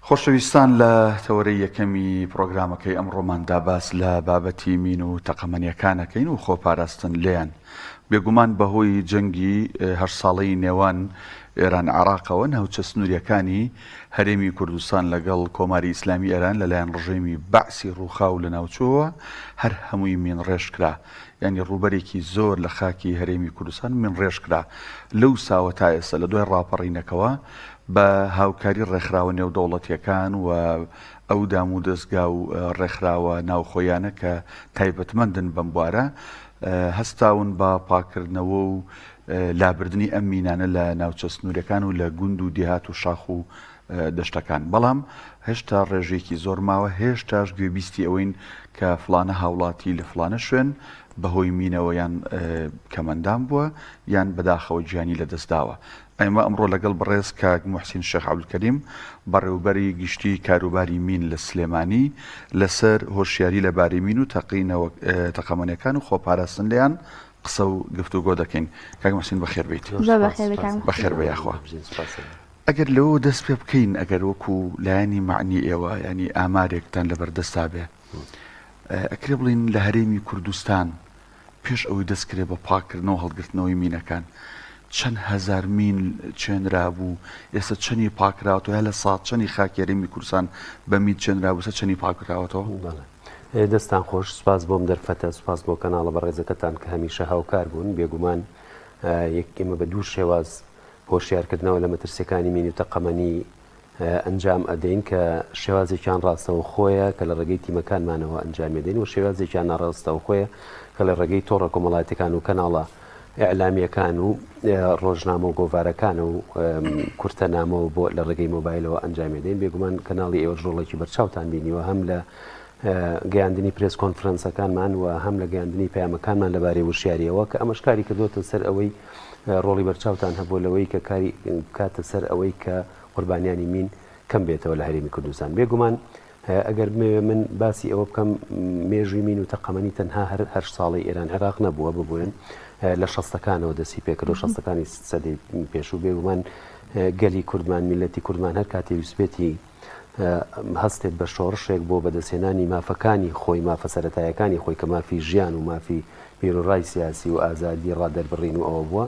خۆشەویستان لە تەوەرەی یەکەمی پرۆگرامەکەی ئەمڕۆماندا باس لە بابەتی مین و تەقەمەنیەکانەکەین و خۆپاراستن لێیان. بێگومان بەهۆی جەنگی هەر ساڵەی نێوان ئێران عێراقەوە ناوچە سنووریەکانی هەرێمی کوردستان لەگەڵ کۆماری ئیسلامی ئێران لەلایەن ڕژێمی بەعسی ڕووخاو لە ناوچەوە هەر هەمووی مین ڕێژکرا. ینی ڕووبەرێکی زۆر لە خاکی هەرێمی کوردستان من ڕێژکرا. لەو ساوە تا ئێستا لە دوای ڕاپەڕینەکەوە بە هاوکاری ڕێکخراوە نێودەوڵەتیەکان و ئەو دام و دەستگا و ڕێکخراوە ناوخۆیانە کە تایبەتمەندن بەم بوارە هەستاون بە پاکردنەوە و لابردنی ئەم مینانە لە ناوچە سنوورەکان و لە گوند و دیهات و شاخ و دەشتەکان. بەڵام هێشتا ڕێژێکی زۆر ماوە، هێشتاش گوێبیستی ئەوەین کە فلانە هاوڵاتی لە فلانە شوێن بەهۆی مینەوە یان کەمەندان بووە یان بەداخەوە گیانی لە دەستداوە. ئەمە ئەمڕۆ لەگەڵ بەڕێز کاک موحسین شێخ عەبدولکەریم بەڕێوەبەری گشتی کاروباری مین لە سلێمانی لەسەر هۆشیاری لەبارەی مین و تەقەمەنیەکان و خۆپاراستن لێیان قسە و گفتوگۆ دەکەین. کاک موحسین بەخێر بیت. بەخێر بە یاخوا. ئەگەر لەوە دەست پێ بکەین، ئەگەر وەکو لایەنی معنی ئێوە ینی ئامارێکتان لەبەردەستا بێ، ئەکرێ بڵین لە هەرێمی کوردستان پێش ئەوەی دەستکرێ بە پاکردنەوە هەڵگرتنەوەی مینەکان چەند هەزار مین چێنرا بوو، ئێستا چەندی پاکراوەوە، یا لە ساڵ چەندی خاکی هەرێمی کوردستان بە مین چێنرا بوو، چەندی پاکراوەتەوە؟ دەستان خۆش، سپاس بۆم دەرفەتە، سپاس بۆ کەناڵە بەڕێزەکەتان کە هەمیشە هاوکار بوون. بێگومان ئێمە بە دوو شێواز هۆشیارکردنەوە لە مەترسیەکانی مین و تەقەمەنی ئەنجام ئەدەین کە شێوازێکیان ڕاستەوە خۆیە کە لە ڕێگەی تیمەکانمانەوە ئەنجام ئەدەین و شێوازێکیان ناڕاستەوە خۆیە کە لە ڕێگەی تۆڕە کۆمەڵایەتەکان و کەناڵە ئیعلامیەکان و ڕۆژنامە و گۆڤارەکانە و کورتەنامەوە بۆ لە ڕێگەی مۆبایلەوە ئەنجام ئەدەین. بێگومان کەناڵی ئێوە ژۆڵێکی بەرچاوتان بینیوە، هەم لە گەیاندنی پرێس کۆنفرەنسەکانمان و هەم لە گەیاندنی پەیامەکانمان لەبارەی وشیاریەوە کە ئەمەش کاری کردوتە سەر ئەوەی ڕۆڵی بەرچاوتان هەبوو لەوەی کە کاری کاتە سەر ئەوەی کە قوربانیانی مین کەم بێتەوە لە هەرێمی کوردستان. بێگومان ئەگەر من باسی ئەوە بکەم، مێژووی مین و تەقەمەنی تەنها هەر ساڵی ئێران عێراق نەبووە، ببووێن لە شەستەکانەوە دەستی پێکردەوە، شەستەکانی سەدەی پێشوو. بێگومان گەلی کوردمان، میلەتی کوردمان هەر کاتێ ویسبێتی هەستێت بە شۆڕشێک بۆ بەدەستێنانی مافەکانی خۆی، مافە سەرەتایەکانی خۆی کە مافی ژیان و مافی پیرۆڕای سیاسی و ئازادی ڕادەربڕین و ئەوە بووە،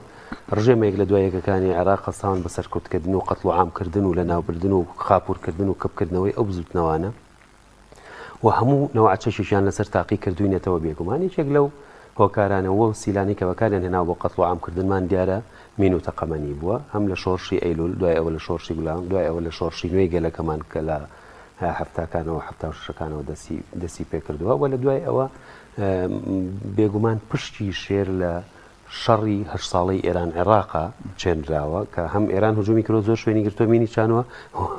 ڕژێمێک لە دوایەکەکانی عێراق هەستاون بەسەر کورتکردن و قەتڵ و عامکردن و لە ناوبردن و خاپوورکردن و کەپکردنەوەی ئەو بزوتنەوانە و هەموو نەوەعچەشیشیان لەسەر تاقی کردوینێتەوە. بێگومان یەکێک لەو هۆکارانەوە و سیلانی کە بەکاریان هێنا بۆ قەتڵ و عامکردنمان دیارە مین و تەقەمەنی بووە، هەم لە شۆڕشی ئەیلول، دوای ئەوە لە شۆڕشی گوڵان، دوای ئەوە لە شۆڕشی نوێی گەلەکەمان کە لە هەفتاکانەوە هەفتا و شەکانەوە دەستی پێکردووە و لە دوای ئەوە بێگومان پشتی شێر لە شەڕی هەشت ساڵەی ئێران عێراقا چێنراوە کە هەم ئێران هجومی کردو، زۆر شوێنی گرتووە مینی چانوە،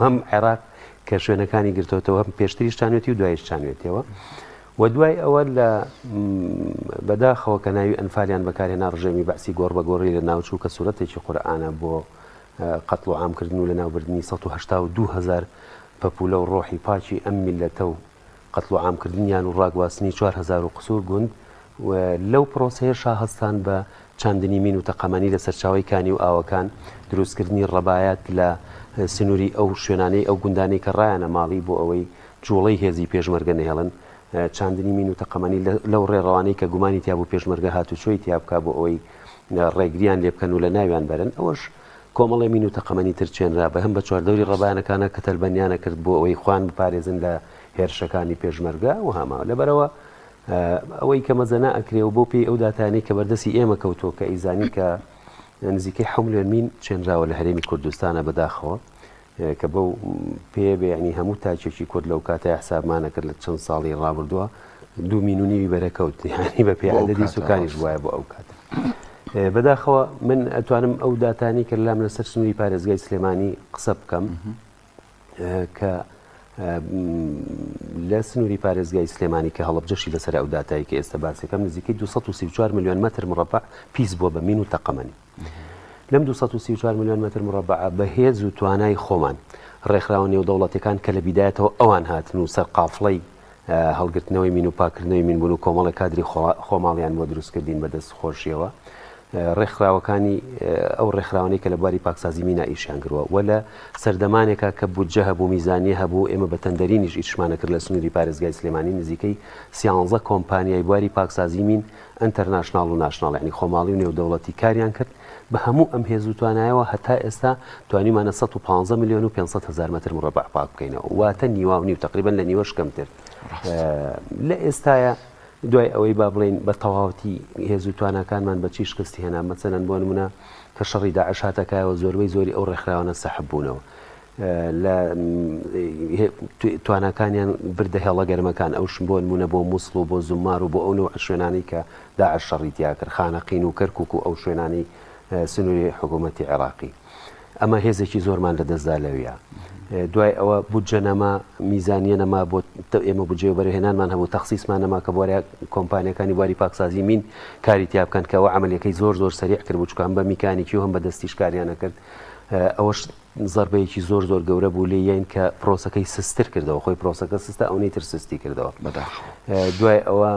هەم عێراق کە شوێنەکانی گرتوتەوە پێشتریش چانوێتی و دوایش چانوێتەوە. و دوای ئەوە لە بەداخەوە کە ناوی ئەنفالیان بەکارهێنا ڕژێمی بەعسی گۆڕ بە گۆڕی لە ناوچوو کە سوورەتێکی قورئانە بۆ قەتڵ و عامکردن و لە ناوبردنی 182,000 پەپولە و ڕۆحی پاچی ئەم میلەتە و قەتڵ و عامکردنیان و ڕاگواستنی 4,000 و قسوور گوند. و لەو پرۆسەیەشا هەستان بە چاندنی مین و تەقەمەنی لە سەرچاوی کانی و ئاوەکان، دروستکردنی ڕەبایەت لە سنووری ئەو شوێنانەی ئەو گوندانەی کە ڕایانە ماڵی بۆ ئەوەی جوڵەی هێزی پێشمەرگە نهێڵن، چاندنی مین و تەقەمەنی لەو ڕێڕەوانەی کە گومانی تیا بوو پێشمەرگە هاتوچۆی تیا بکا بۆ ئەوەی ڕێگریان لێ بکەن و لە ناویان بەرن. ئەوەش کۆمەڵی مین و تەقەمەنی تر چێنرا بە هەم بە چواردەوری ڕەبایانەکانە کە تەلبەنیانە کرد بۆ ئەوەی خوان بپارێزن لە هێرشەکانی پێشمەرگە و هەما لەبەرەوە ئەوەی کە مەزەنا ئەکرێ و بۆ پێی ئەو داتانەی کە بەردەسی ئێمە کەوتۆ کە ئیزانی کە نزیکەی 7 ملیۆن مین چێنراوە لە هەرێمی کوردستانە بەداخەوە کە بەو پێ بێنی هەموو تاچێکی کورد لەو کاتە حسابمانە کرد لە چەند ساڵی ڕابردووە 2 میلیۆن بەرەکەوت، یعنی بە پێ عەدەدی سوکانیش وایە بۆ ئەو کاتە. بەداخەوە من ئەتوانم ئەو داتانی کە لام لەسەر سنووری پارێزگای سلێمانی قسە بکەم کە لە سنووری پارێزگای سلێمانی کە هەڵبجەشی لەسەر ئەو داتایی کە ئێستا باسیەکەم نزیکەی 234 میلیۆن مەتر مربع پیس بووە بە مین و تەقەمەنی. لەم 234 میلیۆن مەتر مربع بەهێز و توانای خۆمان ڕێکخراوە نێودەوڵەتیەکان کە لە بیدایەتەوە ئەوان هاتن و سەر قافڵەی هەڵگرتنەوەی مین و پاکردنەوەی مین بوون و کۆمەڵە کادری خۆماڵیان بۆ دروستکردین بەدەست خۆشیەوە ڕێکخراوەکانی ئەو ڕێکخراوانەی کە لە بواری پاکسازی مینا ئیشیان کردووە وە لە سەردەمانێکە کە بودجە هەبوو میزانیە هەبوو ئێمە بە تەندەرینیش ئیشمانە کرد لە سنووری پارێزگای سلێمانی نزیکەی 11 کۆمپانیای بواری پاکسازی مین ئەنتەرناشناڵ و ناشناڵ یعنی خۆماڵی و نێودەوڵەتی کاریان کرد بە هەموو ئەم هێز و توانایەوە هەتا ئێستا توانیمانە 115 میلیۆن و 500 هزار مەتر مربع پاک بکەینەوە واتە نیواونی و تقریبا لە نیوەش کەمتر لە ئێستاە دوای ئەوەی با بڵێن بە تەواوەتی هێز و توانەکانمان بە چی شکستی هێنا مەسەلەن بۆ نمونە کە شەڕی داعش هاتەکایەوە زۆری ئەو ڕێکخراوانە سەحب بوونەوە لە توانەکانیان بردە هێڵە گەرمەکان ئەوش بۆ نمونە بۆ مووسڵ و بۆ زومار و بۆ ئەو نوع شوێنانی کە داعش شەڕی تیا کرد خانەقین و کەرکووک و ئەو شوێنانی سنووری حکوومەتی عێراقی ئەمە هێزێکی زۆرمان لەدەستدا لەویە دوای ئەوە بودجە نەما میزانیە نەما بۆ ئێمە بودجێ بەرهێنانمان هەبوو تەخسیسمان نەما کە بۆرە کۆمپانیەکانی بواری پاکسازی مین کاری تیا بکەن کەەوە عملیەکەی زۆر سەریع کرد بچکان بە میکانیکی و هەم بە دەستیش کاریانە کرد ئەوەش زەربەیەکی زۆر گەورە بوو لێ یان کە پرۆسەکەی سستر کردەوە خۆی پرۆسەکە سستە ئەوەی تر سستی کردەوە دوای ئەوە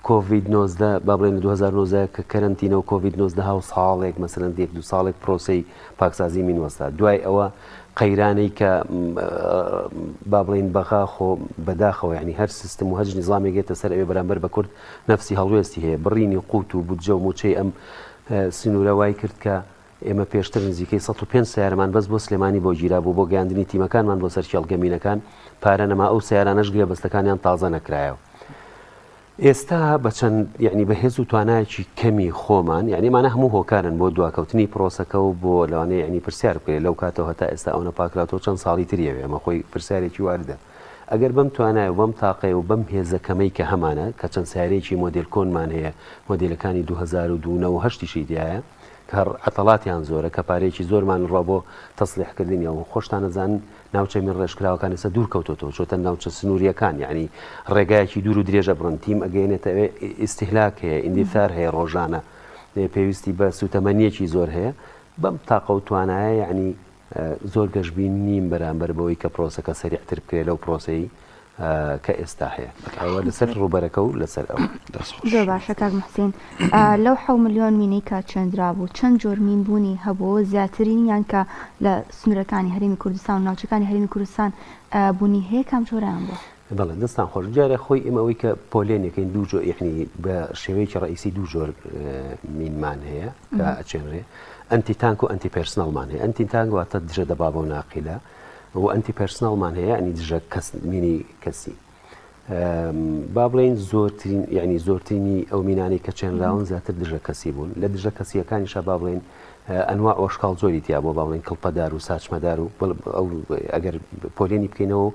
کۆڤید-19 با بڵێن 2019 کە کەرنتینە و کۆڤید-19 هاو ساڵێک مەسەلەن دێک دو ساڵێک پرۆسەی پاکسازی مینوەستا دوای ئەوە قەیرانەی کە با بڵێن بەغاخۆ بەداخەوە ینی هەر سیستم و هەر نظامێکێتە سەر ئەوێ بەرامبەر بە کورد نەفسی هەڵوێستی هەیە بڕینی قوت و بودجە و موچەی ئەم سنوورە وای کرد کە ئێمە پێشتر نزیکەی 105 سیارەمان بەس بۆ سلێمانی بۆ گیرا بوو بۆ گەیاندنی تیمەکانمان بۆ سەر کێڵگەمینەکان پارە نەما ئەو سیارانەش گرێبەستەکانیان تازە نەکرایەوە ئێستا بە چەند یعنی بە هێز و توانایەکی کەمی خۆمان یعنی مانە هەموو هۆکارن بۆ دواکەوتنی پرۆسەکە و بۆ لەوانەیە ینی پرسیار بکرێت لەو کاتەوە هەتا ئێستا ئەوە پاکراتەوە چەند ساڵی تریەوێ ئەمە خۆی پرسیارێکی واردە ئەگەر بەم توانایە و بەم تاقەی و بەم هێزەکەمەی کە هەمانە کە چەند سیارێکی مۆدل کۆنمان هەیە مۆدلەکانی 2009 دیایە کە عتەڵاتیان زۆرە کە پارێکی زۆرمان ڕۆ بۆ تەسلیحکردنی و خۆشتان نەزانن ناوچەی من ڕێژکراوەکان ئێستا دوور کەوتۆتەوە چۆتە ناوچە سنووریەکان یعنی ڕێگایەکی دوور و درێژە بڕن تیم ئەگەێنێتەوێ ئیستیهلاک هەیە ئیندیفار هەیە ڕۆژانە پێویستی بە سوتەمەنیەکی زۆر هەیە بەم تاقە و توانایە یعنی زۆر گەشتبین نیم بەرامبەر بەوەی کە پرۆسەکە سەریعتر بکرێت لەو پرۆسەی کە ئێستا هەیە ئەوە لەسەر ڕوبەرەکە و لەسەر ئەو زۆر باشە کاک محسین لەو 7 ملیۆن مینەی کە چەندرا بوو چەند جۆر مینبوونی هەبوو زیاترین یان کە لە سنوورەکانی هەرێمی کوردستان و ناوچەکانی هەرێمی کوردستان بوونی هەیە کام جۆران بووە بەڵێ دەستان خۆش جارە خۆی ئێمەوەی کە پۆلێنەکەین دوو جۆر یعنی بە شێوەیەکی ڕئیسی دوو جۆر مینمان هەیە کە ئەچێنرێ ئەنتی تانک و ئەنتی پێرسنەڵمان هەیە ئەنتی تانک واتە دژە دەبابە و ناقیلە و ئەنتی پێرسنەڵمان هەیە ئەنی دژە مینی کەسی با بڵێن زۆرترین یعنی زۆرترینی ئەو مینانی کە چێنراون زیاتر دژە کەسی بوون لە دژە کەسیەکانیشە با بڵێن ئەنواع ئۆشکاڵ زۆری تیا بۆ با بڵێن کڵپەدار و ساچمەدار و ئەگەر پۆلێنی بکەینەوە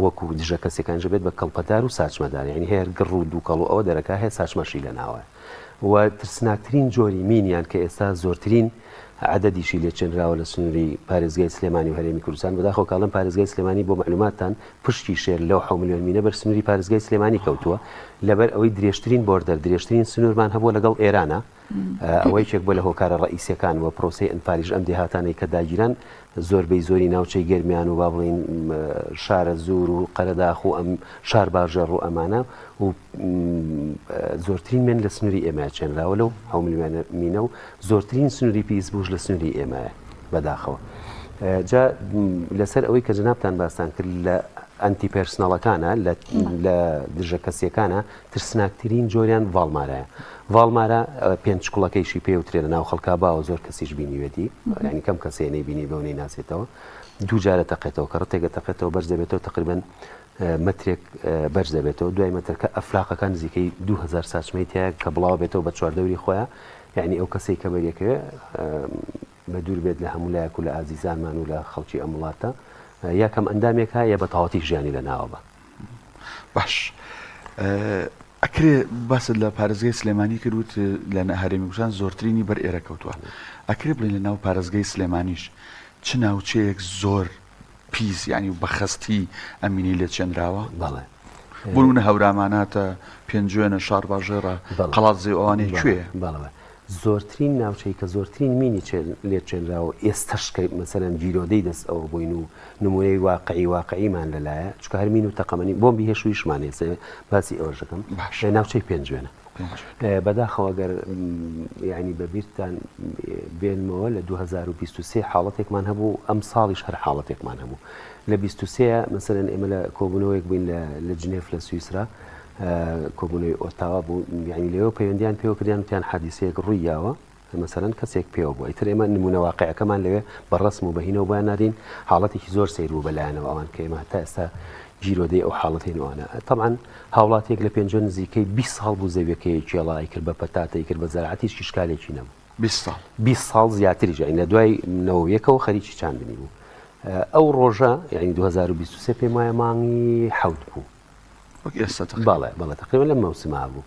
وەکو دژە کەسەکانش بێت بە کەڵپەدار و ساچمەدار یعنی هەیە گڕ و دووکەڵ و ئەوە دەرەکە هەیە ساچمەشی لە ناوە و ترسناکترین جۆری مینیان کە ئێستا زۆرترین عددیشی لێ چێنراوە لە سنووری پارێزگای سلێمانی و هەرێمی کوردستان بەداخەوە کاڵم پارێزگای سلێمانی بۆ معلوماتتان پشتی شێر لەو 7 ملیۆن مینە بەر سنووری پارێزگای سلێمانی کەوتووە لەبەر ئەوەی درێژترین بۆردەر درێژترین سنوورمان هەبووە لەگەڵ ئێرانە ئەوەی چێک بۆ لە هۆکارە ڕئیسیەکان و پرۆسی ئەنفاریش ئەم دێهاتانەی کە داگیران زۆربەی زۆری ناوچەی گەرمیان و با بڵێن شارە زور و قەرەداخ و ئەم شار باژەڕ و ئەمانە و زۆرترین من لە سنووری ئێمە چێنراوە لەو 7 ملیۆن مینە و زۆرترین سنووری پیسبوش لە سنووری ئێمەیە بەداخەوە جا لەسەر ئەوەی کە جنابتان باستان کرد لە ئەنتی پێرسنەڵەکانە لە دژە کەسیەکانە ترسناکترین جۆریان ڤاڵمارایە ڤاڵمارە پێنج کوڵەکەیشی پێوترێنە ناو خەڵکا باوە زۆر کەسیش بینیوێتی ینی کەم کەسێ نەیبینی بەو ناسێتەوە دوو جارە تەقێتەوە کە ڕتێگە تەقێتەوە بەرز دەبێتەوە تقریبن مترێک بەرز دەبێتەوە دوای مەترکە ئەفلاقەکان نزیکەی 2000 ساچمەی تایە کە بڵاو بێتەوە بە چواردەوری خۆیان یعنی ئەو کەسەی کە بەریەکەوێ بە دوور بێت لە هەموو لایەک و لە ئازیزانمان و لە خەڵکی ئەم وڵاتە یا کەم ئەندامێک یا بە تەواوەتی ژیانی لە ناوە بە باش ئەکرێ باست لە پارێزگای سلێمانی کردوت لە هەرێمی کوردستان زۆرترینی بەر ئێرە کەوتووە ئەکرێ بڵێن لە ناو پارێزگای سلێمانیش چ ناوچەیەک زۆر پیس یعنی بەخەستی ئەمینی لێ چێنراوە بەڵێ بوونە هەوراماناتە پێنجوێنە شار باژێرە قەڵات زێ ئەوانەی کوێ بەڵێ زۆرترین ناوچەی کە زۆرترین مینی لێ چێنراوە ئێستاشکە مەسەلەن ڤیرۆدەی دەست ئەوە بووین و نمونەی واقعیمان لەلایە چکە هەرمین و تەقەمەنی بۆمبی هێشویشمان ێسێ باسی ئەوەشەکەم ناوچەی پێنجوێنە بەداخەوە گەر ینی بەبییرتان بێنمەوە لە 2023 حاڵەتێکمان هەبوو ئەم ساڵیش هەر حاڵەتێکمان هەبوو لە 23 مەسەرەن ئێمە لە کۆبوونەوەیەک بووین لە جنێف لە سویسرا کۆبوونەوەی ئۆتاوا بوو ینی لەوە پەیوەندیان پێوەکردیان وتیان حادیسەیەک ڕوویاوە مەسەرەن کەسێک پێوە بوو ئیتر ئێمە نمونە واقعەکەمان لەوێ بەڕسم و بەهینەوە بۆیان نادین حاڵەتێکی زۆر سەیر بوو بەلایەنەوە ئەوان کە ئێمە تا ئێستا جیرۆدەی ئەو حاڵەتێنوانە طبعاً هاوڵاتێک لە پێنج نزیکەی 20 ساڵ بوو زەویەکەی کێڵای کرد بە پەتاتەی کرد بە زەرعەتیش شکالێکی نەبوو 20 ساڵ زیاتریش لە دوای نەوەیەکەوە خەریکی چاندنی بوو ئەو ڕۆژە یعنی 2023 پێم وایە مانگی حەوت بوو بەڵێ تقریبا لەم مەوسما بوو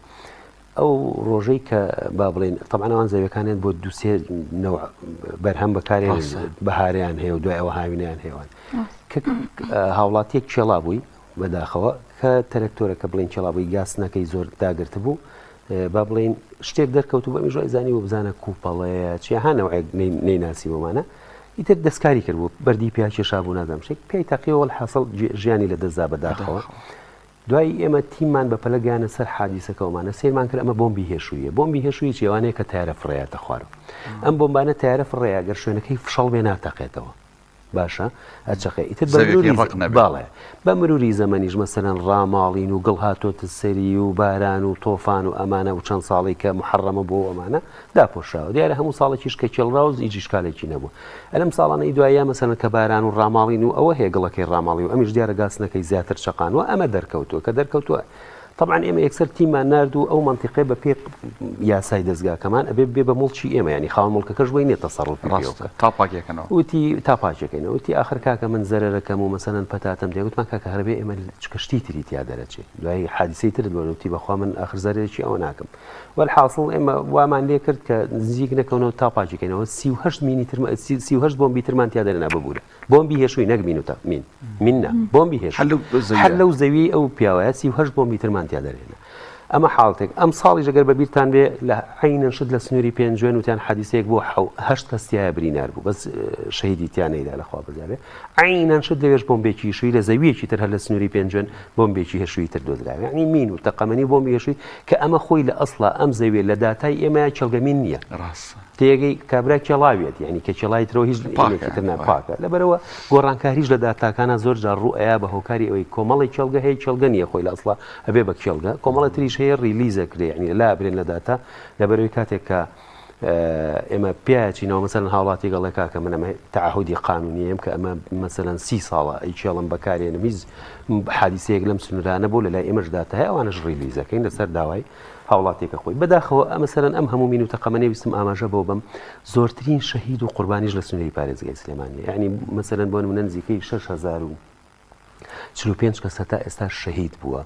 ئەو ڕۆژەی کە با بڵێن طبعاً ئەوان زەویەکانیان بۆ دووسێ بەرهەم بەکارێن بەهاریان هەیە و دوای ئەوە هاوینیان هێوان کە هاوڵاتیەک کێڵا بووی بەداخەوە کە تەرەکتۆرەکە بڵێن کێڵابووی گاسنەکەی زۆر داگرت بوو با بڵێن شتێک دەرکەوت و بە میژۆی زانی و بزانە کوپەڵەیە چی هانەوەی نەیناسی بۆمانە ئیتر دەستکاری کرد بوو بەردی پیا کێشا بوو نادەم شێک پێی تەقیەوە حاصل ژیانی لە دەستدا بەداخەوە دوای ئێمە تیممان بە پەلە گیانە سەر حادیسەکەومانە سیرمان کرد ئەمە بۆمبی هێشویە بۆمبی هێشووی چێوانەیە کە تیارە فڕێتە خوارەوە ئەم بۆمبانە تیارە فڕێە گەر شوێنەکەی فشەڵ بێ ناتەقێتەوە باشە ئەچەقێ ئیتر باڵێ بە مروری زەمەنیش مەسەرەن ڕاماڵین و گڵ هاتۆتە سەری و باران و تۆفان و ئەمانە و چەند ساڵی کە محەڕەمە بۆ ئەمانە داپۆشاوە دیارە هەموو ساڵێکیش کە کێڵراوز ئیجیش کالێکی نەبوو ئەلەم ساڵانەی دوایە مەسەرەن کە باران و ڕاماڵین و ئەوە هەیە گڵەکەی ڕاماڵی و ئەمیش دیارە گاسنەکەی زیاتر چەقانوە ئەمە دەرکەوتووە کە دەرکەوتووە طبعا ئێمە یەکسەر تیممان نرد و ئەو منتیقێ بە پێ یاسای دەستگاکەمان ئەبێ بێ بە مڵکی ئێمە ینی خاوەن مڵکەکەش بۆی نیە تەسەڕوف تاپاکێکەکەنەوە وتی تاپاچەکەینەوە وتی آخر کاکە من زەرەرەکەم و مەسەرەن پەتاتم دێگوتمان کاکە هەربێ ئێمە کەشتی تری تیا دەرەچێت دوای حادیسەی ترت بۆنوتی بەخوا من آخر زەرێکی ئەوە ناکەم والحاصل ئێمە وامان لێ کرد کە نزیک نەکەونەوە تاپاچەکەینەوە 38 بۆمبی ترمان تیا دەرەنا ببوورە بۆمبی هێشووی نەک مین و منە بۆمبی هێش هەر لەو زەوی ئەو پیاوەیە 38 بۆمبی ترمان تیا دەرێنە ئەمە حاڵتێک ئەم ساڵی ژەگەر بەبییرتان بێ لە عینەن شت لە سنووری پێنجوێن وتیان حەدیسەیەک بۆ 8 کەستیایە برینار بوو بەس شەهیدی تیانەیدا لەخوا بزانێ عینەن شت لەوێش بۆمبێکی شووی لە زەویەکی تر هەر لە سنووری پێنجوێن بۆمبێکی هێشووی تر دۆزراوە یعنی مین و تەقەمەنی بۆمبی هێشووی کە ئەمە خۆی لە ئەسڵا ئەم زەویە لە داتای ئێمە کێڵگەمین نییە تێگەی کابرا کێڵاوێت یعنی کە کێڵای ترەوە هیچ تر ناپاکە لەبەرەوە گۆڕانکاریش لە داتاکانە زۆر جار ڕوئەیە بە هۆکاری ئەوەی کۆمەڵی کێڵگە هەیە کێڵگە نیە خۆی لە ئەسڵا ئەبێ بە کێڵگە کۆمەڵە تریش هەیە ریلیزە کرێ یعنی لا برێن لە داتا لەبەرەوەی کاتێک کە ئێمە پیاچینەوە مەسەرەن هاوڵاتی گەڵێکا کە من ئەمە تعهودی قانونیەم کە ئەمە مەسەرەن 30 ساڵە ئەی کێڵم بەکارێنم هیچ حادیسەیەک لەم سنوورانە بۆ لەلای ئێمەش داتا هەیە ئەوانەش ریلیزەکەین لەسەر داوای هاوڵاتێکە خۆی بەداخەوە ئەمەسەرەن ئەم هەموو مین و تەقەمەنێ ویستم ئاماژە بۆ بم زۆرترین شەهید و قوربانیش لە سنووری پارێزگای سلێمانیە یعنی مەسەرەن بۆ نمونە نزیکەی 6045 کەس تا ئێستا شەهید بووە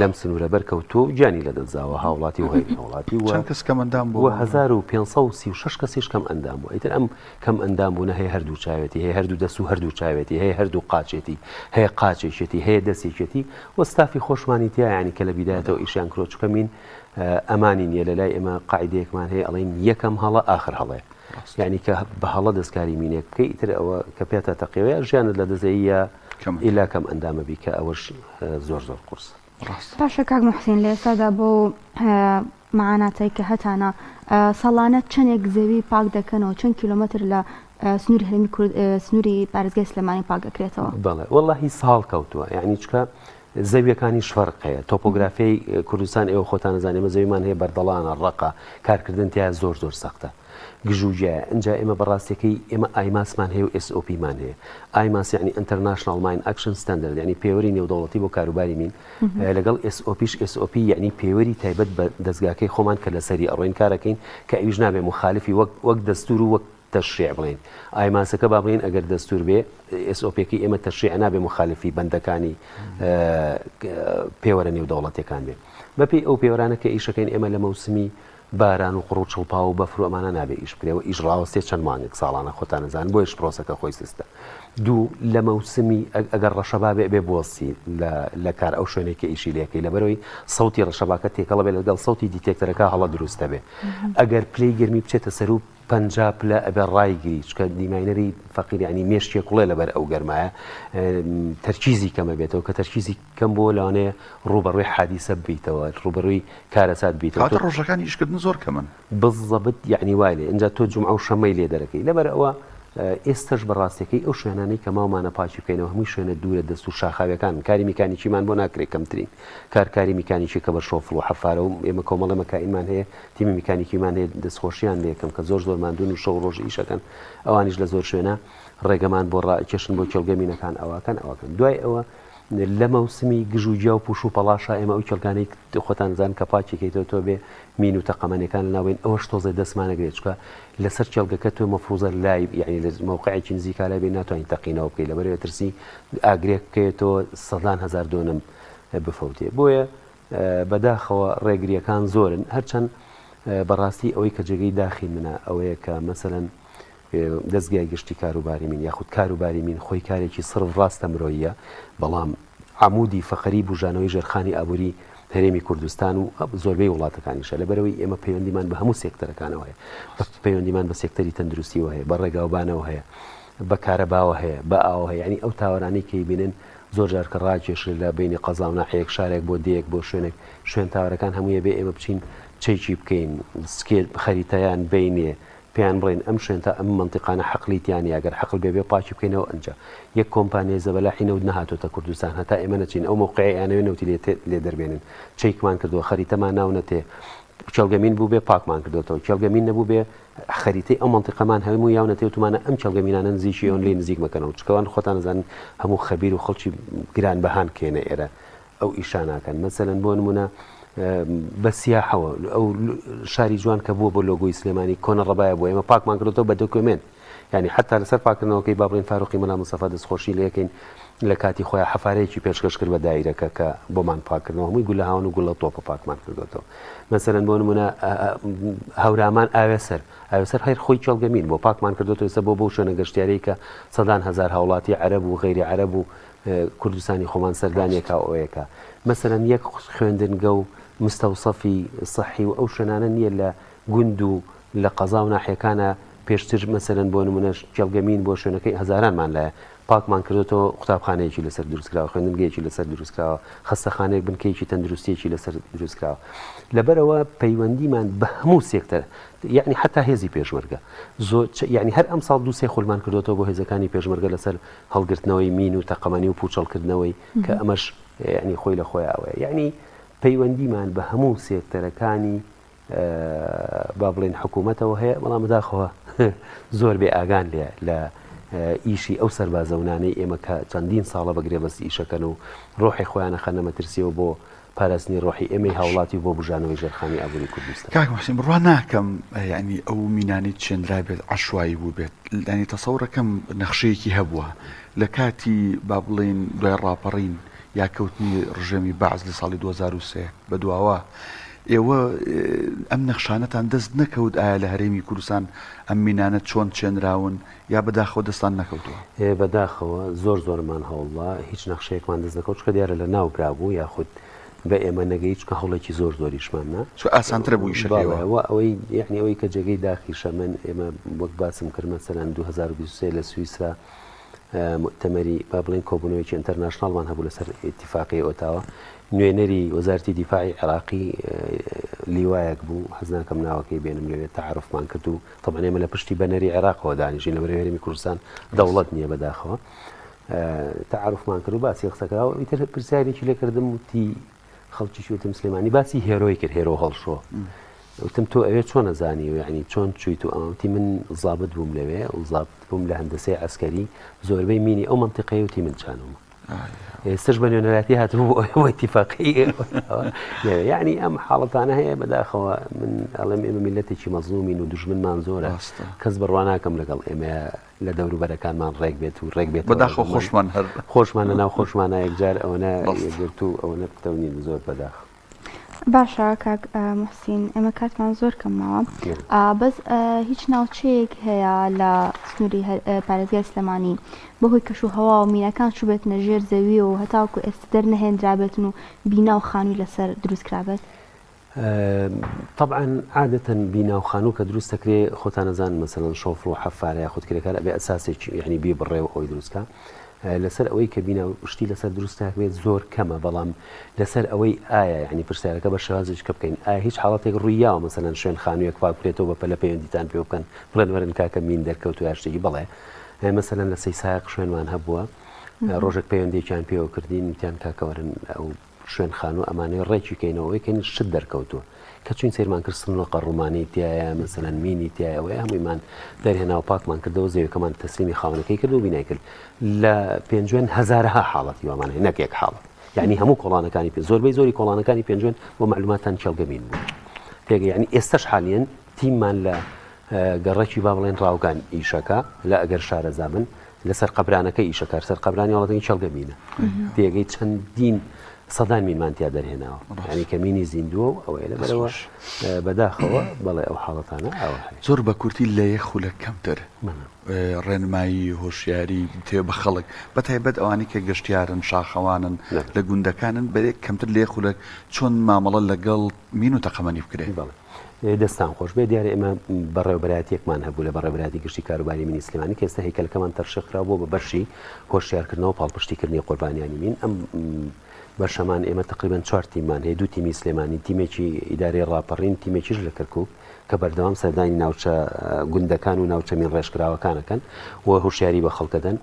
لەم سنوورە بەرکەوتوو گیانی لە دەستداوە هاوڵاتی و هەیە هاوڵاتی چەند کەس کەم ئەندام بووە 1536 کەسیش کەم ئەندام بووە ئیتر ئەم کەم ئەندام بوونە هەیە هەردوو چاوێتی هەیە هەردوو دەست و هەردوو چاوێتی هەیە هەردوو قاچێتی هەیە قاچێکێتی هەیە دەستێکێتی وەستافی خۆشمانی تیا ینی کە لە بیدایەتەوە ئیشیان کرۆچکەمین ئەمانی نیە لەلای ئێمە قاعدەیەکمان هەیە ئەڵێن یەکەم هەڵە ئاخر هەڵەیە یعنی کە بە هەڵە دەستکاری مینێک بکەی ئیتر ئەوە کە پێتە تەقیەوەیە ژیانت لە دەزەیە ئیلا کەم ئەندامە بی کە ئەوەش زۆر قورس باشە کاک محسین لە ئێستادا بۆ معاناتەی کە هەتانە ساڵانە چەندێک زەوی پاک دەکەنەوە چەند کیلۆمەتر لە سنووری هەرێمی سنووری پارێزگای سلێمانی پاک دەکرێتەوە بەڵێ وەڵڵاهی ساڵ کەوتووە یعنی چکە زەویەکانی شفەرقەیە تۆپۆگرافیای کوردستان ئێوە خۆتان نەزانێ ئێمە زەویمان هەیە بەردەڵانە ڕەقە کارکردن تیا زۆر سەختە گژوجیە ئەجا ئێمە بەڕاستیەکەی ئێمە ئایماسمان هەیە و SOPمان هەیە ئایماس یعنی ئینتەرناشنال ماین ئەکشن ستاندەرد یعنی پێوەری نێودەوڵەتی بۆ کاروباری مین لەگەڵ SOP یعنی پێوەری تایبەت بە دەستگاکەی خۆمان کە لەسەری ئەڕۆین کارەکەین کە ئەویش نابێ مخالفی وەک دەستور و وەک تەشریع بڵێن ئایماسەکە با بڵێن ئەگەر دەستور بێ SOPەکەی ئێمە تەشریع نابێ مخالفی بەندەکانی پێوەرە نێودەوڵەتیەکان بێ بەپێی ئەو پێوەرانە کە ئیشەکەین ئێمە لە مەوسمی باران و قڕ و چڵپا و بەفر و ئەمانە نابێ ئیش بکرێەوە ئیش ڕاوەستێ چەند مانگێک ساڵانە خۆتان نەزان بۆیش پرۆسەکە خۆی سیستە دوو لە مەوسمی ئەگەر ڕەشەبا بێ بۆسی لە کار ئەو شوێنێکی ئیشی لەکەی لەبەرەوەی سەوتی ڕەشەباکە تێکەڵە بێ لەگەڵ سەوتی دیتێکتەرەکە هەڵە دروستە بێ ئەگەر پلەی گرمی بچێتە سەر و پەنجاب لە ئەبێ ڕایگری چکە دیماینەری فەقیر ینی مێشتێک وڵێ لەبەر ئەو گەرمایە تەرکیزی کەمە بێتەوە کە تەرکیزی کەم بۆ لەوانەیە ڕوبەڕووی حادیسە بیتەوە ڕوبەڕووی کارەسات بیتەوە ڕۆژەکانی ئیشکردن زۆر کەمن بزەبت یعنی وای لێ اینجا تۆ جمعە و شەمەی لێ دەرەکەی لەبەر ئەوە ئێستش بەڕاستیەکەی ئەو شوێنانەی کە ماومانە پاچی بکەینەوە هەمووی شوێنە دوورە دەست و شاخاوەکان کاری میکانیکیمان بۆ ناکرێت کەمترین کاری میکانیکی کە بە شۆفڵ و حەفارە و ئێمە کۆمەڵە مەکانیمان هەیە تیمی میکانیکیمان هەیە دەستخۆشییان لێکم کە زۆر ماندوون و شەو ڕۆژ ئیشەکەن ئەوانیش لە زۆر شوێنە ڕێگەمان بۆ ڕاکێشن بۆ کێڵگەمینەکان ئەوەکەن دوای ئەوە لە مەوسمی گژوجیا و پوش و پەڵاشە ئێمە ئەو کێڵگانەی خۆتان زان کە پاچێکیتەوە تۆ بێ مین و تەقەمەنەکان لە ناوین ئەوەش تۆزە دەستمانەگرێت چکە لەسەر کێڵگەکە تۆ مەفروزە لای یعنی لە موقعێکی نزیکا لای بێ ناتوانین تەقینەوە بکەیت لەبەرەوە ترسی ئاگرێک بکەوێتەوە سەدان هەزار دۆنم بفەوتێ بۆیە بەداخەوە ڕێگریەکان زۆرن هەرچەند بەڕاستی ئەوەی کە جێگەی داخی منە ئەوەیە کە مەسەلەن دەستگای گشتی کاروباری من یاخود کاروباری من خۆی کارێکی سرف ڕاستە مرۆیە بەڵام عمودی فەقەری بژانەوەی ژێرخانی ئابووری هەرێمی کوردستان و زۆربەی وڵاتەکانیشە لەبەرەوەی ئێمە پەیوەندیمان بە هەموو سێکتەرەکانەوە هەیە پەیوەندیمان بە سێکتەری تەندروستیەوە هەیە بە ڕێگاوبانەوە هەیە بە کارەباوە هەیە بە ئاوە هەیە ینی ئەو تاوەرانەی کەی بینن زۆر جار کە ڕاکێش لە بینی قەزا و ناحەیەک شارێک بۆ دیەک بۆ شوێنێک شوێن تاوەرەکان هەموویە بێ ئێمە بچین چەیکی بکەین سکێل خەریتەیان بینێ پێیان بڵێن ئەم شوێن تا ئەم منتیقانە حەقلیتیانی ئەگەر حەقل بێ پاچی بکەینەوە ئەنجا یەک کۆمپانیای زەبەلاحی نەوت نەهاتۆتە کوردستان هەتا ئێمە نەچین ئەو موقعی یانەوێ نەوتی لێ دەربێنن چەیکمان کردووە خەریتەمان ناونەتێ کێڵگەمین بوو بێ پاکمان کردوێتەوە کێڵگەمین نەبوو بێ خەریتەی ئەو منتیقەمان هەموو یاونەتێ وتمانە ئەم کێڵگەمینانە نزیکی ئەون لێ نزیک مەکەنەوە چکەوان خۆتان نەزانن هەموو خەبیر و خەڵکی گران بەهان کێنە ئێرە ئەو ئیشاناکەن مەسەلەن بۆ نمونە بە سیاحەوە ئەو شاری جوان کە بووە بۆ لۆگۆی سلێمانی کۆنە ڕەبایە بۆ ئێمە پاکمان کردەوە بە دۆکومنت ینی حتا لەسەر پاکردنەوەکەی بابڵین فاروقی مەلا مستەفا دەستخۆشی لەکەین لە کاتی خۆیان حەفارەیەکی پێشکەش کرد بە دایرەکە کە بۆمان پاکردنەوە هەمووی گول لە هاون و گوڵ لە تۆپە پاکمان کردەوە مەسەلەن بۆ نمونە هەورامان ئاوێسەر هەر خۆی کێڵگەمین بۆ پاکمان کردەوە ئێستا بۆ شوێنە گەشتیارەی کە سەدان هەزار هاوڵاتی عەرەب و غەیری عەرەب و کوردستانی خۆمان سەردانیەکە ئەوەیەکە مەسەلەن یەک خوێندنگە و مستەوسەفی سەحی و ئەو شوێنانە نییە لە گوند و لە قەزا و ناحیەکانە پێشتر مەسەلەن بۆ نمونە کێڵگەمین بۆ شوێنەکەی هەزارانمان لایە پاکمان کردێتەوە قوتابخانەیەکی لەسەر دروستکراوە خوێندنگەیەکی لەسەر دروستکراوە خەستەخانەیەک بنکەیەکی تەندروستیەکی لەسەر دروستکراوە لەبەرەوە پەیوەندیمان بە هەموو سێکتەر یعنی حتا هێزی پێشمەرگە زۆر یعنی هەر ئەم ساڵ دووسێ خۆلمان کردێتەوە بۆ هێزەکانی پێشمەرگە لەسەر هەڵگرتنەوەی مین و تەقەمەنی و پوچەڵکردنەوەی کە ئەمەش یعنی خۆی لە خۆی ئەوەیە یعنی پەیوەندیمان بە هەموو سێکتەرەکانی با بڵێن حکوومەتەوە هەیە بەڵام بەداخەوە زۆر بێ ئاگان لێ لە ئیشی ئەو سەربازەونانەی ئێمە کە چەندین ساڵە بەگرێ بەستی ئیشەکەن و ڕۆحی خۆیانە خەنە مەترسیەوە بۆ پاراستنی ڕۆحی ئێمەی هاوڵاتی بۆ بژانەوەی ژێرخانی ئابووری کوردستان کاک محسین بڕوا ناکەم ینی ئەو مینانی چێنرا بێت عەشوایی بوو بێت ینی تەسەوڕەکەم نەخشەیەکی هەبووە لە کاتی با بڵێن دوای ڕاپەڕین یا کەوتنی ڕژێمی بەعز لە ساڵی 2023 بە دواوە ئێوە ئەم نەخشانەتان دەست نەکەوت ئایا لە هەرێمی کوردستان ئەم مینانە چۆن چێنراون یا بەداخەوە دەستان نەکەوتووە بەداخەوە زۆرمان هەوڵە هیچ نەخشەیەکمان دەست نەکەوت چکە دیارە لە ناو برابوو یاخود بە ئێمە نەگەی چکە هەوڵێکی زۆریشمانە ئاسانترە بوو ئیشەکەەوە ئەوەی یعنی ئەوەی کە جێگەی داخیشە من ئێمە وەک باسم کرد مەسەلەن 2023 لە سویسرا مؤتەمەری با بڵێن کۆبوونەوەیکی ئینتەرناشناڵمان هەبوو لەسەر ئیتیفاقی ئۆتاوە نوێنەری وەزارەتی دیفاعی عێراقی لیوایەک بوو حەز ناکەم ناوەکەی بێنم لەوێ تعارفمان کرد و طبعا ئێمە لە پشتی بەنەری عێراقەوە دانیژین لە هەرێمی کوردستان دەوڵەت نییە بەداخەوە تعارفمان کرد و باسی قسەکراوە ئیتر پرسیارێکی لێکردم وتی خەڵکی وتم سلێمانی باسی هێرۆی کرد هێرۆ هەڵشۆ وتم تۆ ئەوێ چۆن نەزانی و یعنی چۆن چویت و ئەوتی من زابط بووم لەوێ و زابط بووم لە هەندسەی عەسکەری زۆربەی مینی ئەو منتیقەیە وتی من چانومە ئێستش بە نوێنەراتی هاتبوو ئەوە ئیتیفاقی یعنی ئەم حاڵەتانە هەیە بەداخەوە من ئەڵێم ئێمە میلەتێکی مەزلومین و دوژمنمان زۆرە کەس بڕوا ناکەم لەگەڵ ئێمە لە دەوروبەرەکانمان ڕێک بێت و ڕێک بێت بەداخەوە خۆشمان هەر خۆشمان لە ناو خۆشمانە یەکجار ئەوەنە یەکگرت و ئەوەنە پتەونین زۆر بەداخ باشە کاک محسین ئێمە کاتمان زۆر کەماوە بەس هیچ ناوچەیەک هەیە لە سنووری پارێزگای سلێمانی بەهۆی کەش و هەوا و مینەکان چوو بێتنە ژێر زەوی و هەتاوکو ئێستا دەرنەهێنرابێتن و بینا و خانووی لەسەر دروستکرابێت طبعا عادة بنا وخانوك دروس تكري خوتانا زان مثلا شوف رو حفارة خد كري كلا بأساسي يعني بيبرر أو يدرس كا لسر أوي كبينا وشتي لسر دروس تكري زور كما بلام لسر أوي يعني فرسالة كبر شوازج كبكين هيج حالات الرياء مثلا شين خانو يكفى بريتو بلا بينديتان بيوكن بلن ورن كاكا مين دركوتو ياشتي بلا مثلا لسي ساق شين وان هبوا روجك بيندي كان بيو كردين كان كاكا ورن أو شوێن خانوو ئەمانەی ڕێکی کەینەوە کەین شت دەرکەوتووە کە چوین سیرمان کرد سنووقە ڕوومانی تایە مەسەلەن مینی تایەوەی هەموویمان دەرهێنا و پاکمان کردەوە زەویەکەمان تەسلیمی خاوەنەکەی کرد و بینای کرد لە پێنجوێن هەزارها حاڵەتی وامانەیە نەک یەک حاڵەت یعنی هەموو کۆڵانەکانی زۆربەی زۆری کۆڵانەکانی پێنجوێن بۆ معلوماتان چەڵگەمین بوو تێگە یعنی ئێستش حالیان تیممان لە گەڕێکی با بڵێن ڕاوگان ئیشەکە لە ئەگەر شارەزا بن لەسەر قەبرانەکەی ئیشەکە سەر قەبرانی وڵاتەکەی چەڵگەمینە تێگەی چەندین سەدان میلمان تیا دەرهێناوە ینی کەمینی زیندووە و ئەوەیە لەبەرەوە بەداخەوە بەڵێ ئەو حاڵەتانە ئەوە زۆر بە کورتی لە یەک خولە کەمتر ڕێنمایی هۆشیاری تێ بە خەڵک بە تایبەت ئەوانی کە گەشتیارن شاخەوانن لە گوندەکانن بەرێک کەمتر لێ خولە چۆن مامەڵە لەگەڵ مین و تەقەمەنی بکرێت دەستان خۆش بێ دیارە ئێمە بەڕێوەبەراتیەکمان هەبوو لە بەڕێوەبەراتی گشتی کاروباری مینی سلێمانی کە ئێستا هەیکەلەکەمان تەرشەخرا بۆ بە بەشی هۆشیارکردنەوە پاڵپشتیکردنی قوربانیانی مین ئەم بەشەمان ئێمە تقریبان 4 تیممان هەیە 2 تیمی سلێمانی تیمێکی ئیدارەی ڕاپەڕین تیمێکیش لە کەرکووک کە بەردەوام سەردانی ناوچە گوندەکان و ناوچە مین ڕێژکراوەکانەکەن و هوشیاری بە خەڵکەدەن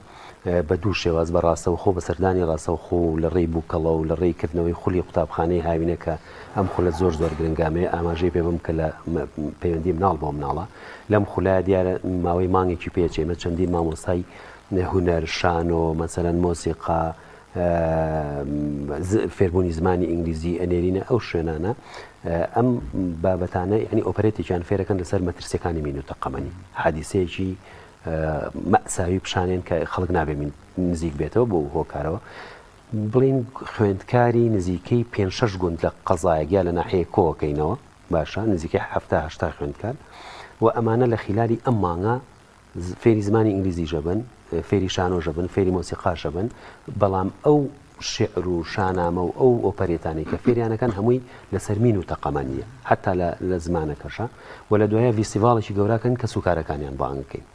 بە دوو شێواز بە ڕاستەوخۆ بە سەردانی ڕاستەوخۆ لە ڕێی بووکەڵە و لە ڕێیکردنەوەی خولی قوتابخانەی هاوینە کە ئەم خولە زۆر گرنگامەیە ئاماژەی پێ بم کە لە پەیوەندی مناڵ بۆ مناڵە لەم خولای دیارە ماوەی مانگێکی پێچێمە چەندین مامۆستای هونەر شان و مەسەلەن مۆسیقا فێربوونی زمانی ئینگلیزی ئەنێرینە ئەو شوێنانە ئەم بابەتانە یعنی ئۆپەرێتێکیان فێرەکەن لەسەر مەترسیەکانی مین و تەقەمەنی حادیسەیەکی مەساوی پیشانێن کە خەڵک نابێ نزیک بێتەوە بۆ هۆکارەوە بڵین خوێندکاری نزیکەی 5-6 گوند لە قەزایەکیا لە ناحەیە کۆکەینەوە باشە نزیکەی 70-80 خوێندکار و ئەمانە لە خلالی ئەم مانگە فێری زمانی ئینگلیزی ژەبن فێری شانۆژە بن فێری مۆسیقاشە بن بەڵام ئەو شعر و شانامە و ئەو ئۆپەرێتانی کە فێریانەکان هەمووی لەسەر مین و تەقەمەنیە حتا لە زمانەکەشە و لە دوایە ڤیستیڤاڵێکی گەوراکەن کە سوکارەکانیان بانگەکەین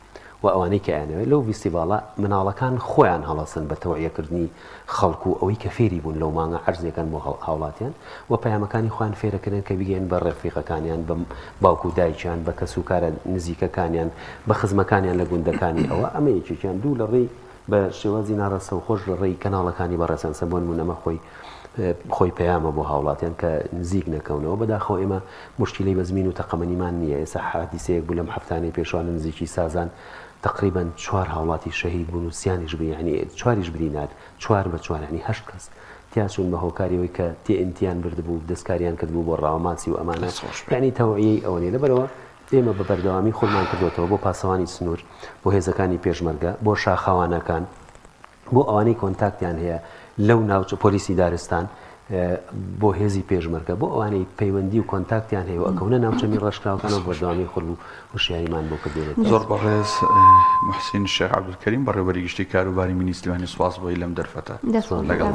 و ئەوانەی کە ئەیانەوێت لەو ڤیستیڤاڵە مناڵەکان خۆیان هەڵەسن بە تەوعیەکردنی خەڵکو و ئەوەی کە فێری بوون لەو مانگە عەرزێکەن بۆ هاوڵاتیان و پەیامەکانی خۆیان فێرەکردن کە بگەین بە ڕێفیقەکانیان بە باوکو و دایکیان بە کە سوکارە نزیکەکانیان بە خزمەکانیان لە گوندەکانی ئەوە ئەمە یەکێکیان دوو لە ڕێی بە شێوازی ناڕەستە و خۆش لە ڕێی کەناڵەکانی بەڕێسان سەبوون نەمە خۆی پەیامە بۆ هاوڵاتیان کە نزیک نەکەونەوە بەداخەوە ئێمە مشکلەی بە زمین و تەقەمەنیمان نییە ئێستا حادیسەیەک بوو لەم هەفتانەی پێشوان نزیکی سازان تقریبا 4 هاوڵاتی شەهید بوون و سیانیش بوو یعنی 4 برینات 4 بە 4 یعنی 8 کەس تیاچون بە هۆکاریەوەی کە تێئنتیان بردبوو دەستکاریان کردبوو بۆ ڕاوەماسی و ئەمانە یعنی تەوعیەی ئەوەنێ لەبەرەوە ئێمە بە بەردەوامی خۆمان کردوێتەوە بۆ پاسەوانی سنوور بۆ هێزەکانی پێشمەرگە بۆ شاخەوانەکان بۆ ئەوانەی کۆنتاکتیان هەیە لەو ناوچە پۆلیسی دارستان بۆ هێزی پێشمەرگە بۆ ئەوانەی پەیوەندی و کۆنتاکتیان هەیە و ئەکەونە ناوچەمی ڕێژکراوەکانەوە بەردەوامی خۆڵ و هوشیاریمان بۆ کردێنێت زۆر بەڕێز محسین شێخ عەبدولکەریم بەڕێوەبەری گشتی کاروباری مینی سلێمانی سوپاس بۆی لەم دەرفەتە لەگەڵ